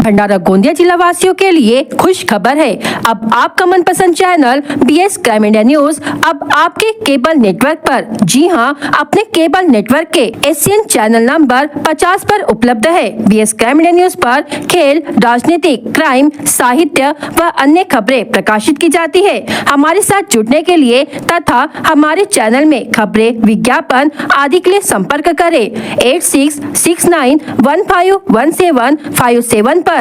भंडारा गोंदिया जिला वासियों के लिए खुश खबर है। अब आपका मनपसंद channel BS crime India news अब आपके केबल नेटवर्क पर, जी हां, अपने केबल नेटवर्क के एशियन चैनल नंबर 50 पर उपलब्ध है। BS क्राइम इंडिया न्यूज पर खेल, राजनीतिक, क्राइम, साहित्य व अन्य खबरें प्रकाशित की जाती है। हमारे साथ जुड़ने के लिए तथा हमारे चैनल में खबरें, विज्ञापन आदि के लिए संपर्क करें 8669151757 पर।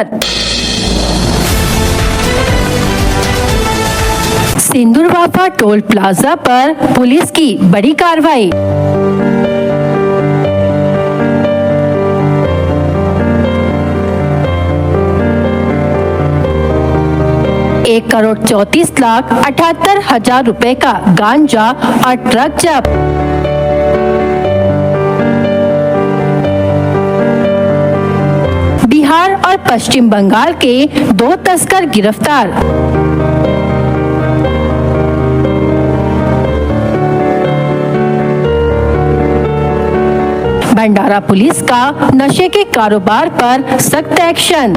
सिंदूरवाफा टोल प्लाजा पर पुलिस की बड़ी कार्रवाई। 1,34,78,000 रुपए का गांजा और ट्रक जब्त। बिहार और पश्चिम बंगाल के 2 तस्कर गिरफ्तार। भंडारा पुलिस का नशे के कारोबार पर सख्त एक्शन।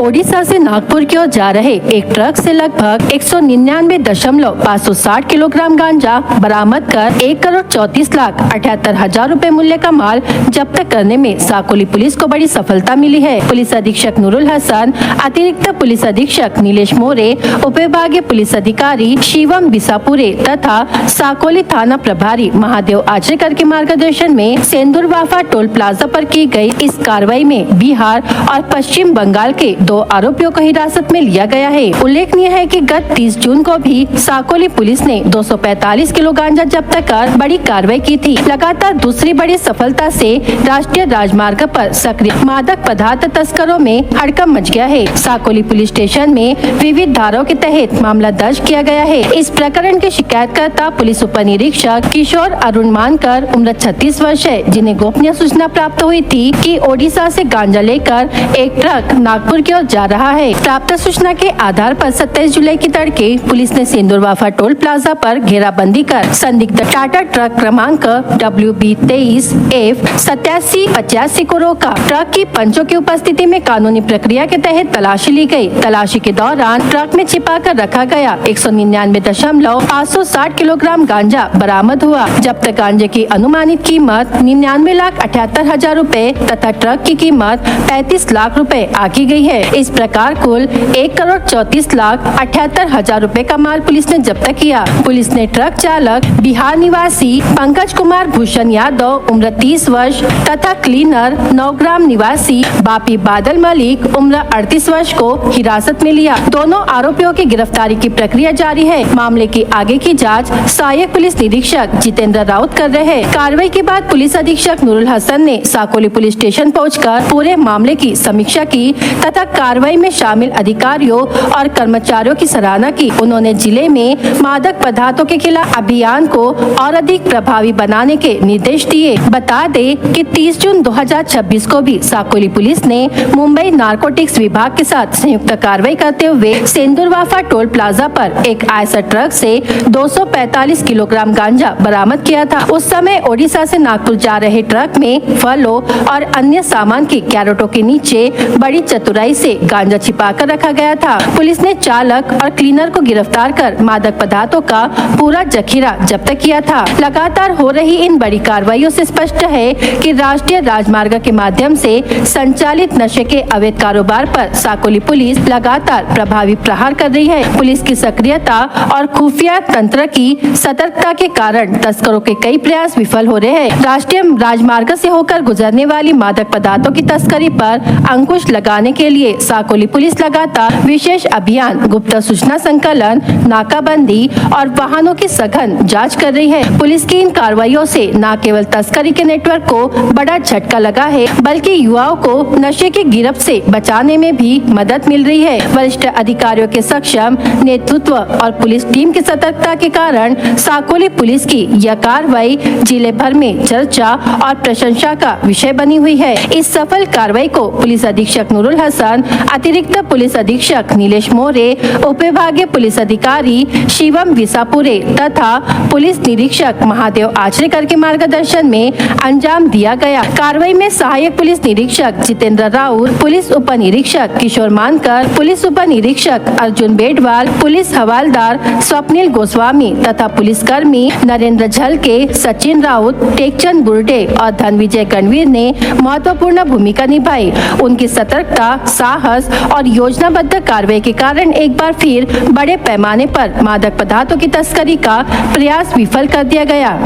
ओडिशा से नागपुर की ओर जा रहे एक ट्रक से लगभग 199.560 किलोग्राम गांजा बरामद कर 1,34,78,000 रुपए मूल्य का माल जब्त करने में साकोली पुलिस को बड़ी सफलता मिली है। पुलिस अधीक्षक नूरुल हसन, अतिरिक्त पुलिस अधीक्षक नीलेश मोरे, उपविभागीय पुलिस अधिकारी शिवम बिसापुरे तथा साकोली थाना प्रभारी महादेव आचरेकर के मार्गदर्शन में सिंदूरवाफा टोल प्लाजा पर की गई इस कार्रवाई में बिहार और पश्चिम बंगाल के 2 आरोपियों को हिरासत में लिया गया है। उल्लेखनीय है कि गत 30 जून को भी साकोली पुलिस ने 245 किलो गांजा जब्त कर बड़ी कार्रवाई की थी। लगातार दूसरी बड़ी सफलता से राष्ट्रीय राजमार्ग पर सक्रिय मादक पदार्थ तस्करों में हड़कंप मच गया है। साकोली पुलिस स्टेशन में विविध धाराओं के तहत मामला दर्ज किया गया है। इस प्रकरण के शिकायतकर्ता पुलिस उप निरीक्षक किशोर अरुण मानकर उम्र 36 वर्ष है, जिन्हें गोपनीय सूचना प्राप्त हुई थी कि ओडिशा से गांजा लेकर एक ट्रक नागपुर की ओर जा रहा है। प्राप्त सूचना के आधार पर 27 जुलाई की तड़के पुलिस ने सिंदूरवाफा टोल प्लाजा पर घेराबंदी कर संदिग्ध टाटा ट्रक क्रमांक WB23F8785 को रोका। ट्रक की पंचों की उपस्थिति में कानूनी प्रक्रिया के तहत तलाशी ली गई। तलाशी के दौरान ट्रक में छिपा कर रखा गया 199.560 किलोग्राम गांजा बरामद हुआ। जब्त गांजे की अनुमानित कीमत 99,78,000 रूपए तथा ट्रक की कीमत 35 लाख रूपए आकी गई है। इस प्रकार कुल 1,34,78,000 रूपए का माल पुलिस ने जब्त किया। पुलिस ने ट्रक चालक बिहार निवासी पंकज कुमार भूषण यादव उम्र 30 वर्ष तथा क्लीनर नौग्राम निवासी बापी बादल मलिक उम्र 38 वर्ष को हिरासत में लिया। दोनों आरोपियों की गिरफ्तारी की प्रक्रिया जारी है। मामले की आगे की जांच सहायक पुलिस निरीक्षक जितेंद्र राउत कर रहे हैं। कार्रवाई के बाद पुलिस अधीक्षक नूरुल हसन ने साकोली पुलिस स्टेशन पहुंचकर पूरे मामले की समीक्षा की तथा कार्रवाई में शामिल अधिकारियों और कर्मचारियों की सराहना की। उन्होंने जिले में मादक पदार्थों के खिलाफ अभियान को और अधिक प्रभावी बनाने के निर्देश दिए। बता दें कि 30 जून 2026 को भी साकोली पुलिस ने मुंबई नारकोटिक्स विभाग के साथ संयुक्त कार्रवाई करते हुए सिंदूरवाफा टोल प्लाजा पर एक आयसर ट्रक से 245 किलोग्राम गांजा बरामद किया था। उस समय ओडिशा से नागपुर जा रहे ट्रक में फलों और अन्य सामान की कैरेटों के नीचे बड़ी चतुराई से गांजा छिपा कर रखा गया था। पुलिस ने चालक और क्लीनर को गिरफ्तार कर मादक पदार्थों का पूरा जखीरा जब्त किया था। लगातार हो रही इन बड़ी कार्रवाइयों से स्पष्ट है कि राष्ट्रीय राजमार्ग के माध्यम से संचालित नशे के अवैध कारोबार पर साकोली पुलिस लगातार प्रभावी प्रहार कर रही है। पुलिस की सक्रियता और खुफिया तंत्र की सतर्कता के कारण तस्करों के कई प्रयास विफल हो रहे हैं। राष्ट्रीय राजमार्ग से होकर गुजरने वाली मादक पदार्थों की तस्करी पर अंकुश लगाने के लिए साकोली पुलिस लगातार विशेष अभियान, गुप्त सूचना संकलन, नाकाबंदी और वाहनों की सघन जांच कर रही है। पुलिस की इन कार्रवाइयों से न केवल तस्करी के नेटवर्क को बड़ा झटका लगा है, बल्कि युवाओं को नशे की गिरफ्त से बचाने में भी मदद मिल रही है। वरिष्ठ अधिकारियों के सक्षम नेतृत्व और पुलिस टीम की सतर्कता के कारण साकोली पुलिस की यह कार्रवाई जिले भर में चर्चा और प्रशंसा का विषय बनी हुई है। इस सफल कार्रवाई को पुलिस अधीक्षक नूरुल हसन अतिरिक्त पुलिस अधीक्षक नीलेश मोरे, उपविभागीय पुलिस अधिकारी शिवम विसापुरे तथा पुलिस निरीक्षक महादेव आचरेकर के मार्गदर्शन में अंजाम दिया गया। कार्रवाई में सहायक पुलिस निरीक्षक जितेंद्र राउत, पुलिस उप निरीक्षक किशोर मानकर, पुलिस उप निरीक्षक अर्जुन बेडवाल, पुलिस हवालदार स्वप्निल गोस्वामी तथा पुलिसकर्मी नरेंद्र झलके, सचिन राउत, टेकचंद बुर्डे और धनविजय गणवीर ने महत्वपूर्ण भूमिका निभाई। उनकी सतर्कता, साहस और योजनाबद्ध कार्रवाई के कारण एक बार फिर बड़े पैमाने पर मादक पदार्थों की तस्करी का प्रयास विफल कर दिया गया।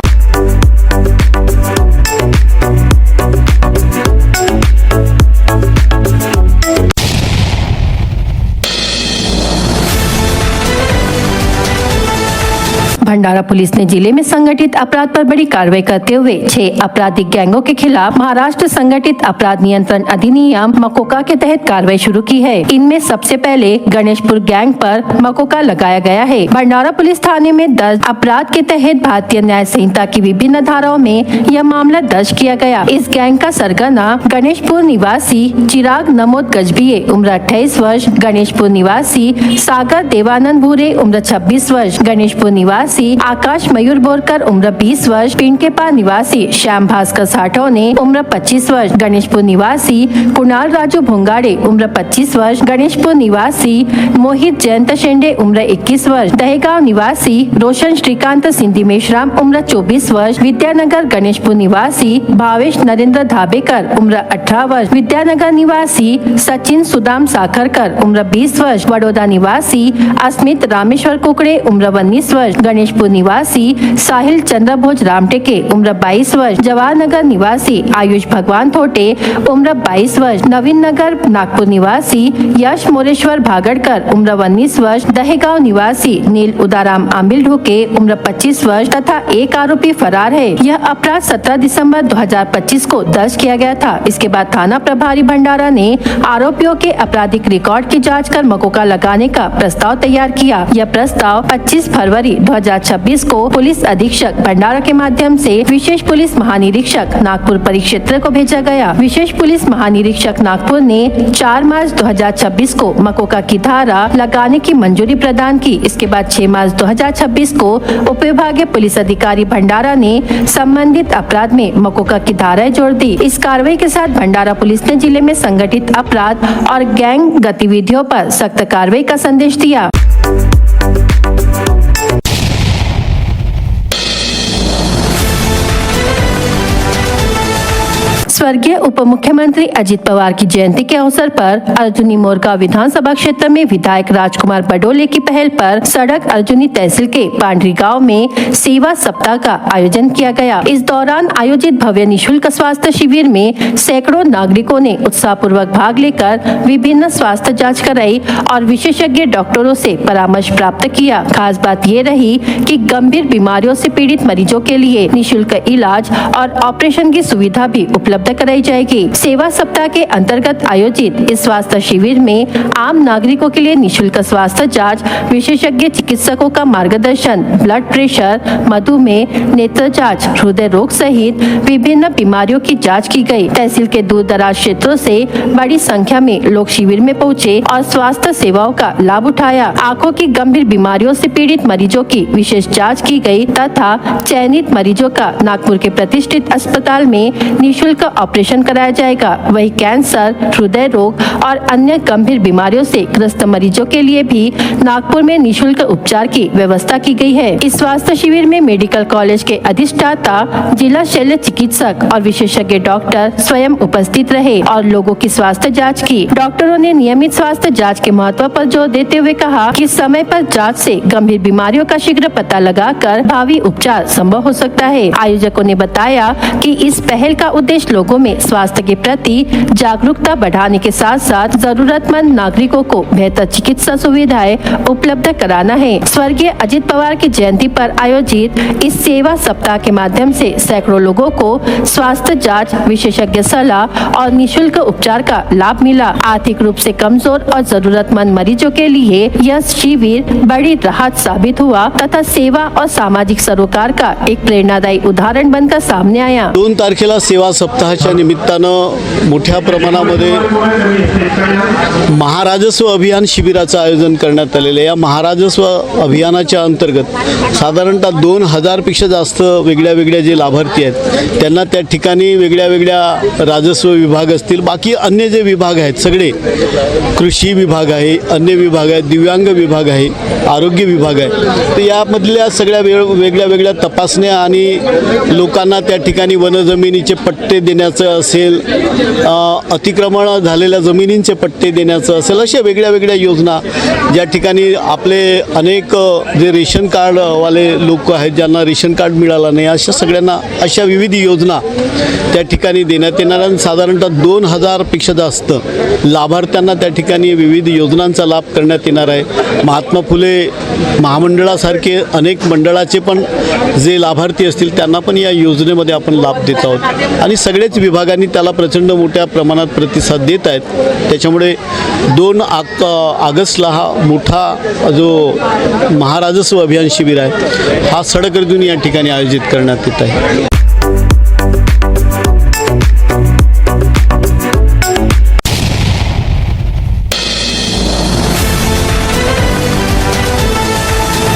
भंडारा पुलिस ने जिले में संगठित अपराध पर बड़ी कार्रवाई करते हुए 6 आपराधिक गैंगों के खिलाफ महाराष्ट्र संगठित अपराध नियंत्रण अधिनियम मकोका के तहत कार्रवाई शुरू की है। इनमें सबसे पहले गणेशपुर गैंग पर मकोका लगाया गया है। भंडारा पुलिस थाने में दर्ज अपराध के तहत भारतीय न्याय संहिता की विभिन्न धाराओं में यह मामला दर्ज किया गया। इस गैंग का सरगना गणेशपुर निवासी चिराग नमोद गजबिये उम्र 28 वर्ष, गणेशपुर निवासी सागर देवानंद भूरे उम्र 26 वर्ष, गणेशपुर निवासी आकाश मयूर बोरकर उम्र 20 वर्ष, पिंडकेपा निवासी श्याम भास्कर साठौने उम्र 25 वर्ष, गणेशपुर निवासी कुणाल राजू भुंगाड़े उम्र 25 वर्ष, गणेशपुर निवासी मोहित जयंत शेंडे उम्र 21 वर्ष, दहेगांव निवासी रोशन श्रीकांत सिंधी मेश्राम उम्र 24 वर्ष, विद्यानगर गणेशपुर निवासी भावेश नरेंद्र धाबेकर उम्र 18 वर्ष, विद्यानगर निवासी सचिन सुदाम साखरकर उम्र 20 वर्ष, बड़ौदा निवासी अस्मित रामेश्वर कुकड़े उम्र 19 वर्ष, गणेशपुर निवासी साहिल चंद्रभोज रामटेके उम्र 22 वर्ष, जवाहरनगर निवासी आयुष भगवान थोटे उम्र 22 वर्ष, नवीन नगर नागपुर निवासी यश मोरेश्वर भागड़कर उम्र 19 वर्ष, दहेगांव निवासी नील उदाराम आंबिल ढोके उम्र 25 वर्ष तथा एक आरोपी फरार है। यह अपराध 17 दिसंबर 2025 को दर्ज किया गया था। इसके बाद थाना प्रभारी भंडारा ने आरोपियों के आपराधिक रिकॉर्ड की जाँच कर मकोका लगाने का प्रस्ताव तैयार किया। यह प्रस्ताव 25 फरवरी 2026 को पुलिस अधीक्षक भंडारा के माध्यम से विशेष पुलिस महानिरीक्षक नागपुर परिक्षेत्र को भेजा गया। विशेष पुलिस महानिरीक्षक नागपुर ने 4 मार्च 2026 को मकोका की धारा लगाने की मंजूरी प्रदान की। इसके बाद 6 मार्च 2026 को उप विभागीय पुलिस अधिकारी भंडारा ने संबंधित अपराध में मकोका की धाराएं जोड़ दी। इस कार्रवाई के साथ भंडारा पुलिस ने जिले में संगठित अपराध और गैंग गतिविधियों पर सख्त कार्रवाई का संदेश दिया। स्वर्गीय उप मुख्यमंत्री अजित पवार की जयंती के अवसर पर अर्जुनी मोरगांव विधानसभा क्षेत्र में विधायक राजकुमार बडोले की पहल पर सड़क अर्जुनी तहसील के पांडरी गांव में सेवा सप्ताह का आयोजन किया गया। इस दौरान आयोजित भव्य निःशुल्क स्वास्थ्य शिविर में सैकड़ों नागरिकों ने उत्साहपूर्वक भाग लेकर विभिन्न स्वास्थ्य जाँच कराई और विशेषज्ञ डॉक्टरों से परामर्श प्राप्त किया। खास बात ये रही कि गंभीर बीमारियों से पीड़ित मरीजों के लिए निःशुल्क इलाज और ऑपरेशन की सुविधा भी उपलब्ध कराई जाएगी। सेवा सप्ताह के अंतर्गत आयोजित इस स्वास्थ्य शिविर में आम नागरिकों के लिए निःशुल्क स्वास्थ्य जांच, विशेषज्ञ चिकित्सकों का मार्गदर्शन, ब्लड प्रेशर, मधुमेह, नेत्र जांच, हृदय रोग सहित विभिन्न बीमारियों की जांच की गई। तहसील के दूर दराज क्षेत्रों से बड़ी संख्या में लोग शिविर में पहुंचे और स्वास्थ्य सेवाओं का लाभ उठाया। आंखों की गंभीर बीमारियों से पीड़ित मरीजों की विशेष जाँच की गयी तथा चयनित मरीजों का नागपुर के प्रतिष्ठित अस्पताल में निःशुल्क ऑपरेशन कराया जाएगा। वहीं कैंसर, हृदय रोग और अन्य गंभीर बीमारियों से ग्रस्त मरीजों के लिए भी नागपुर में निःशुल्क उपचार की व्यवस्था की गई है। इस स्वास्थ्य शिविर में मेडिकल कॉलेज के अधिष्ठाता, जिला शल्य चिकित्सक और विशेषज्ञ डॉक्टर स्वयं उपस्थित रहे और लोगों की स्वास्थ्य जाँच की। डॉक्टरों ने नियमित स्वास्थ्य जाँच के महत्व पर जोर देते हुए कहा कि समय पर जाँच से गंभीर बीमारियों का शीघ्र पता लगाकर भावी उपचार संभव हो सकता है। आयोजकों ने बताया कि इस पहल का उद्देश्य लोगों में स्वास्थ्य के प्रति जागरूकता बढ़ाने के साथ साथ जरूरतमंद नागरिकों को बेहतर चिकित्सा सुविधाएं उपलब्ध कराना है। स्वर्गीय अजित पवार की जयंती पर आयोजित इस सेवा सप्ताह के माध्यम से सैकड़ों लोगों को स्वास्थ्य जांच, विशेषज्ञ सलाह और निःशुल्क उपचार का लाभ मिला। आर्थिक रूप से कमजोर और जरूरतमंद मरीजों के लिए यह शिविर बड़ी राहत साबित हुआ तथा सेवा और सामाजिक सरोकार का एक प्रेरणादायी उदाहरण बनकर सामने आया। 2 तारखेला सेवा सप्ताह दिनाच्या निमित्तानं मोठ्या प्रमाणामध्ये महाराजस्व अभियान शिबिराचं आयोजन करण्यात आलेलं आहे। या महाराजस्व अभियानाच्या अंतर्गत साधारणतः 2000पेक्षा जास्त वेगळ्या वेगळ्या जे लाभार्थी आहेत त्यांना त्या ठिकाणी वेगळ्या वेगळ्या राजस्व विभाग असतील, बाकी अन्य जे विभाग आहेत सगळे, कृषी विभाग आहे, अन्य विभाग आहे, दिव्यांग विभाग आहे, आरोग्य विभाग आहे, तर यामधल्या सगळ्या वेगळ्या वेगळ्या तपासण्या आणि लोकांना त्या ठिकाणी वनजमिनीचे पट्टे देण्याचं असेल, अतिक्रमण झालेल्या जमिनींचे पट्टे देण्याचं असेल, अशा वेगळ्या वेगळ्या योजना ज्या ठिकाणी आपले अनेक जे रेशन कार्डवाले लोक आहेत ज्यांना रेशन कार्ड मिळालं नाही, अशा सगळ्यांना अशा विविध योजना त्या ठिकाणी देण्यात येणार आणि साधारणतः 2000पेक्षा जास्त लाभार्थ्यांना त्या ठिकाणी विविध योजनांचा लाभ करण्यात येणार आहे। महात्मा फुले महामंडळासारखे अनेक मंडळाचे पण जे लाभार्थी असतील त्यांना पण या योजनेमध्ये आपण लाभ देत आहोत आणि सगळेच विभागांनी त्याला प्रचंड मोठ्या प्रमाणात प्रतिसाद देत आहेत। त्याच्यामुळे 2 ऑगस्टला हा मोठा जो महाराजस्व अभियान शिबिर आहे हा सडकर्जून या ठिकाणी आयोजित करण्यात येत आहे।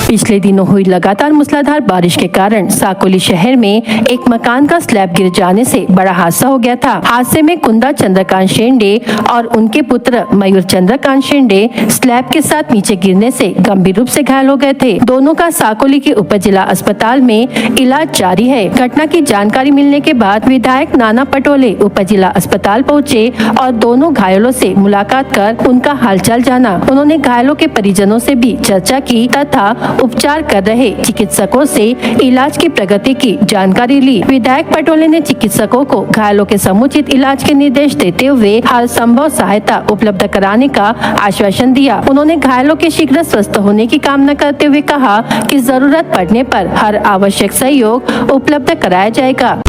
पिछले दिनों हुई लगातार मूसलाधार बारिश के कारण साकोली शहर में एक मकान का स्लैब गिर जाने से बड़ा हादसा हो गया था। हादसे में कुंदा चंद्रकांत शेंडे और उनके पुत्र मयूर चंद्रकांत शेंडे स्लैब के साथ नीचे गिरने से गंभीर रूप से घायल हो गए थे। दोनों का साकोली के उप जिला अस्पताल में इलाज जारी है। घटना की जानकारी मिलने के बाद विधायक नाना पटोले उप जिला अस्पताल पहुँचे और दोनों घायलों से मुलाकात कर उनका हालचाल जाना। उन्होंने घायलों के परिजनों से भी चर्चा की तथा उपचार कर रहे चिकित्सकों से इलाज की प्रगति की जानकारी ली। विधायक पटोले ने चिकित्सकों को घायलों के समुचित इलाज के निर्देश देते हुए हर संभव सहायता उपलब्ध कराने का आश्वासन दिया। उन्होंने घायलों के शीघ्र स्वस्थ होने की कामना करते हुए कहा कि जरूरत पड़ने पर हर आवश्यक सहयोग उपलब्ध कराया जाएगा।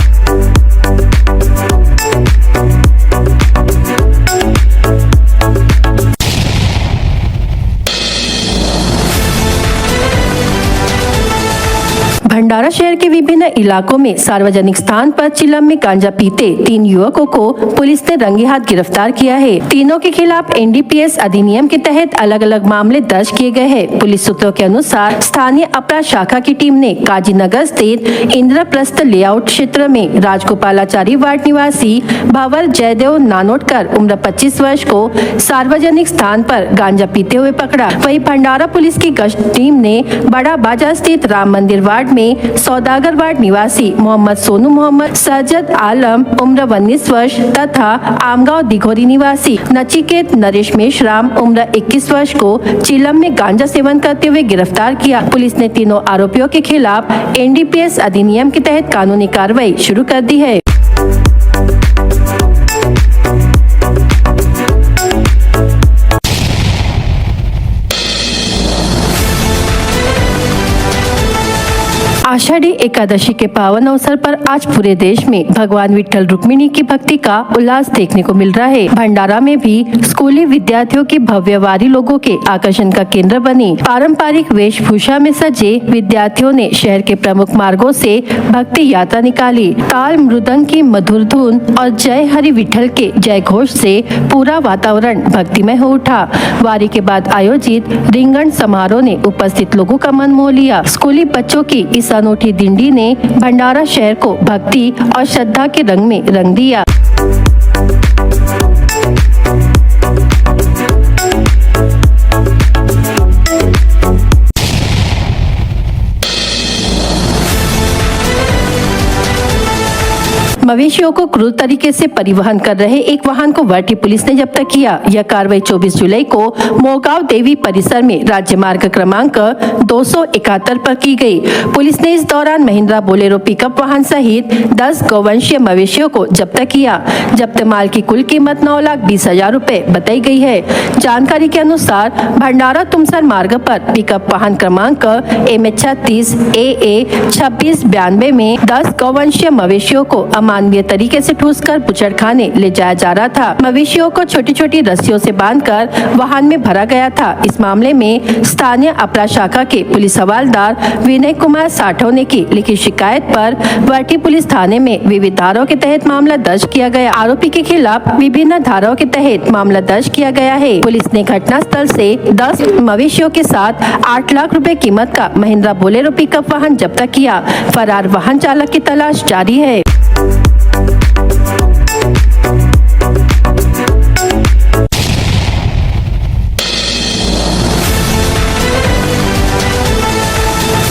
भंडारा शहर के विभिन्न इलाकों में सार्वजनिक स्थान पर चिलम में गांजा पीते 3 युवकों को पुलिस ने रंगे हाथ गिरफ्तार किया है। तीनों के खिलाफ एनडीपीएस अधिनियम के तहत अलग अलग मामले दर्ज किए गए हैं। पुलिस सूत्रों के अनुसार स्थानीय अपराध शाखा की टीम ने काजीनगर स्थित इंद्रप्रस्थ लेआउट क्षेत्र में राजगोपालाचारी वार्ड निवासी भंवर जयदेव नानोटकर उम्र 25 वर्ष को सार्वजनिक स्थान पर गांजा पीते हुए पकड़ा। वहीं भंडारा पुलिस की गश्त टीम ने बड़ा बाजार स्थित राम मंदिर वार्ड में सौदागर वार्ड निवासी मोहम्मद सोनू मोहम्मद सरजद आलम उम्र 19 वर्ष तथा आमगांव दिघोरी निवासी नचिकेत नरेश मेश्राम उम्र 21 वर्ष को चिलम में गांजा सेवन करते हुए गिरफ्तार किया। पुलिस ने तीनों आरोपियों के खिलाफ एनडीपीएस अधिनियम के तहत कानूनी कार्रवाई शुरू कर दी है। आषाढ़ी एकादशी के पावन अवसर पर आज पूरे देश में भगवान विट्ठल रुक्मिणी की भक्ति का उल्लास देखने को मिल रहा है। भंडारा में भी स्कूली विद्यार्थियों की भव्यवारी लोगों के आकर्षण का केंद्र बनी। पारंपरिक वेशभूषा में सजे विद्यार्थियों ने शहर के प्रमुख मार्गों से भक्ति यात्रा निकाली। ताल मृदंग की मधुर धुन और जय हरि विट्ठल के जय घोष से पूरा वातावरण भक्तिमय हो उठा। वारी के बाद आयोजित रिंगण समारोह ने उपस्थित लोगों का मन मोह लिया। स्कूली बच्चों की इस अनूठी दिंडी ने भंडारा शहर को भक्ति और श्रद्धा के रंग में रंग दिया। मवेशियों को क्रूर तरीके से परिवहन कर रहे एक वाहन को वर्टी पुलिस ने जब्त किया। यह कार्रवाई 24 जुलाई को मोगांव देवी परिसर में राज्य मार्ग क्रमांक 271 पर की गई। पुलिस ने इस दौरान महिंद्रा बोलेरो पिकअप वाहन सहित 10 गौवंशीय मवेशियों को जब्त किया। जब्त माल की कुल कीमत 9,20,000 रुपए बताई गई है। जानकारी के अनुसार भंडारा तुमसर मार्ग पर पिकअप वाहन क्रमांक MH36 AA 2692 में 10 गौवंशीय मवेशियों को अमानवीय तरीके से ठूसकर बुचड़खाने ले जाया जा रहा था। मवेशियों को छोटी छोटी रस्सियों से बांधकर वाहन में भरा गया था। इस मामले में स्थानीय अपराध शाखा के पुलिस हवलदार विनय कुमार साठव ने की लिखित शिकायत पर वर्टी पुलिस थाने में विविध धाराओं के तहत मामला दर्ज किया गया। आरोपी के खिलाफ विभिन्न धाराओं के तहत मामला दर्ज किया गया है। पुलिस ने घटनास्थल से 10 मवेशियों के साथ 8 लाख रुपए कीमत का महिंद्रा बोलेरो पिकअप वाहन जब्त किया। फरार वाहन चालक की तलाश जारी है।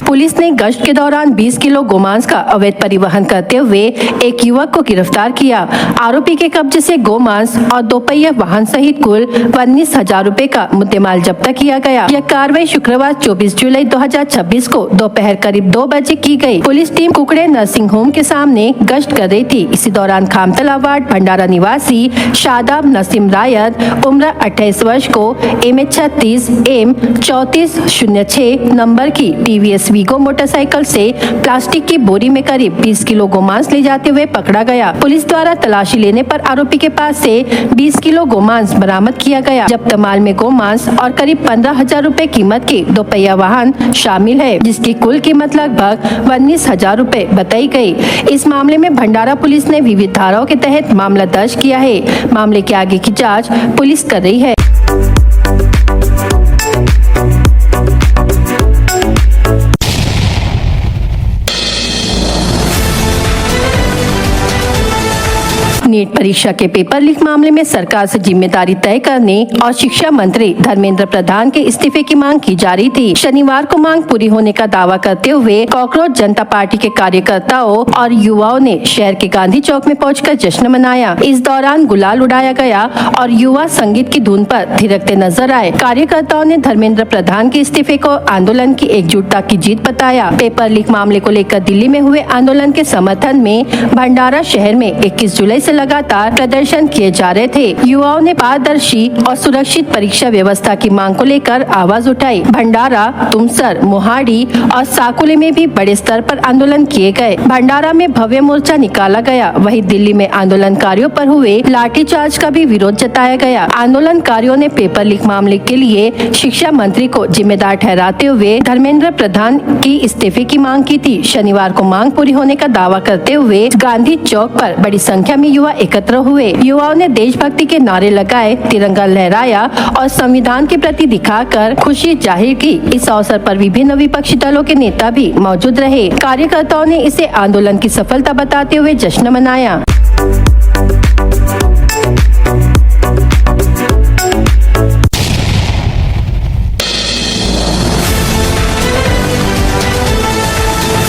पुलिस ने गश्त के दौरान 20 किलो गोमांस का अवैध परिवहन करते हुए एक युवक को गिरफ्तार किया। आरोपी के कब्जे से गोमांस और दोपहिया वाहन सहित कुल 19,000 रुपए का मुद्देमाल जब्त किया गया। यह कार्रवाई शुक्रवार 24 जुलाई 2026 को दोपहर करीब 2 बजे की गई। Police team Kukde nursing home के सामने गश्त कर रही थी। इसी दौरान खामतला वार्ड भंडारा निवासी शादाब नसीम रायत उम्र 28 वर्ष को MH36 M 3406 नंबर की TVS वीगो मोटरसाइकिल से प्लास्टिक की बोरी में करीब 20 किलो गोमांस ले जाते हुए पकड़ा गया। पुलिस द्वारा तलाशी लेने पर आरोपी के पास से 20 किलो गोमांस बरामद किया गया। जब्त माल में गोमांस और करीब 15,000 रुपए कीमत के दोपहिया वाहन शामिल है, जिसकी कुल कीमत लगभग 19,000 रुपए बताई गई। इस मामले में भंडारा पुलिस ने विविध धाराओं के तहत मामला दर्ज किया है। मामले के आगे की जाँच पुलिस कर रही है। नीट परीक्षा के पेपर लीक मामले में सरकार से जिम्मेदारी तय करने और शिक्षा मंत्री धर्मेंद्र प्रधान के इस्तीफे की मांग की जा रही थी। शनिवार को मांग पूरी होने का दावा करते हुए कॉकरोच जनता पार्टी के कार्यकर्ताओं और युवाओं ने शहर के गांधी चौक में पहुंचकर जश्न मनाया। इस दौरान गुलाल उड़ाया गया और युवा संगीत की धुन पर थिरकते नजर आए। कार्यकर्ताओं ने धर्मेंद्र प्रधान के इस्तीफे को आंदोलन की एकजुटता की जीत बताया। पेपर लीक मामले को लेकर दिल्ली में हुए आंदोलन के समर्थन में भंडारा शहर में 21 जुलाई से लगातार प्रदर्शन किए जा रहे थे। युवाओं ने पारदर्शी और सुरक्षित परीक्षा व्यवस्था की मांग को लेकर आवाज उठाई। भंडारा, तुमसर, मोहाड़ी और साकुले में भी बड़े स्तर पर आंदोलन किए गए। भंडारा में भव्य मोर्चा निकाला गया। वहीं दिल्ली में आंदोलनकारियों पर हुए लाठीचार्ज का भी विरोध जताया गया। आंदोलनकारियों ने पेपर लीक मामले के लिए शिक्षा मंत्री को जिम्मेदार ठहराते हुए धर्मेंद्र प्रधान की इस्तीफे की मांग की थी। शनिवार को मांग पूरी होने का दावा करते हुए गांधी चौक पर बड़ी संख्या में युवा एकत्र हुए। युवाओं ने देशभक्ति के नारे लगाए, तिरंगा लहराया और संविधान के प्रति दिखाकर खुशी जाहिर की। इस अवसर पर विभिन्न विपक्षी दलों के नेता भी मौजूद रहे। कार्यकर्ताओं ने इसे आंदोलन की सफलता बताते हुए जश्न मनाया।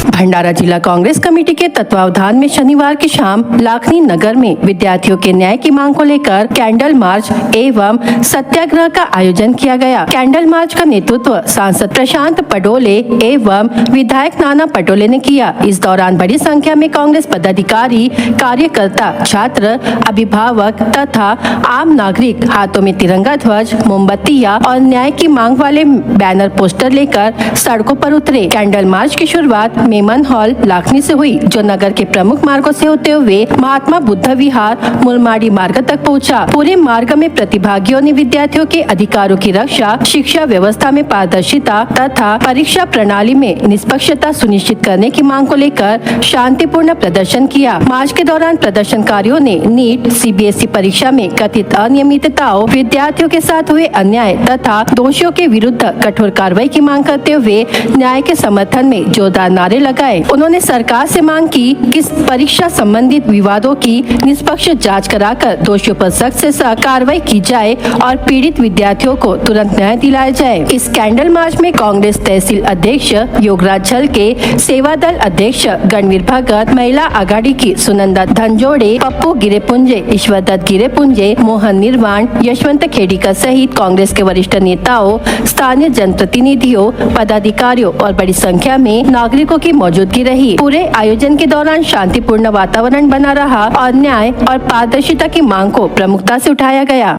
भंडारा जिला कांग्रेस कमेटी के तत्वावधान में शनिवार की शाम लाखनी नगर में विद्यार्थियों के न्याय की मांग को लेकर कैंडल मार्च एवं सत्याग्रह का आयोजन किया गया। कैंडल मार्च का नेतृत्व सांसद प्रशांत पटोले एवं विधायक नाना पटोले ने किया। इस दौरान बड़ी संख्या में कांग्रेस पदाधिकारी, कार्यकर्ता, छात्र, अभिभावक तथा आम नागरिक हाथों में तिरंगा ध्वज, मोमबत्तियां और न्याय की मांग वाले बैनर पोस्टर लेकर सड़कों पर उतरे। कैंडल मार्च की शुरुआत मेमन हॉल लाखनी से हुई, जो नगर के प्रमुख मार्गों से होते हुए महात्मा बुद्ध विहार मुरमाड़ी मार्ग तक पहुंचा। पूरे मार्ग में प्रतिभागियों ने विद्यार्थियों के अधिकारों की रक्षा, शिक्षा व्यवस्था में पारदर्शिता तथा परीक्षा प्रणाली में निष्पक्षता सुनिश्चित करने की मांग को लेकर शांतिपूर्ण प्रदर्शन किया। मार्च के दौरान प्रदर्शनकारियों ने नीट CBSE परीक्षा में कथित अनियमितताओं, विद्यार्थियों के साथ हुए अन्याय तथा दोषियों के विरुद्ध कठोर कार्रवाई की मांग करते हुए न्याय के समर्थन में जोरदार नारे लगाए। उन्होंने सरकार से मांग की कि परीक्षा संबंधित विवादों की निष्पक्ष जांच कराकर दोषियों पर सख्त से सख्त कार्रवाई की जाए और पीड़ित विद्यार्थियों को तुरंत न्याय दिलाया जाए। इस कैंडल मार्च में कांग्रेस तहसील अध्यक्ष योगराज झलके, सेवा दल अध्यक्ष गणवीर भगत, महिला आघाड़ी की सुनंदा धनजोड़े, पप्पू गिरेपुंजे, ईश्वर दत्त गिरेपुंजे, मोहन निर्वाण, यशवंत खेड़ीकर सहित कांग्रेस के वरिष्ठ नेताओं, स्थानीय जनप्रतिनिधियों, पदाधिकारियों और बड़ी संख्या में नागरिकों की मौजूदगी रही। पूरे आयोजन के दौरान शांतिपूर्ण वातावरण बना रहा और न्याय और पारदर्शिता की मांग को प्रमुखता से उठाया गया।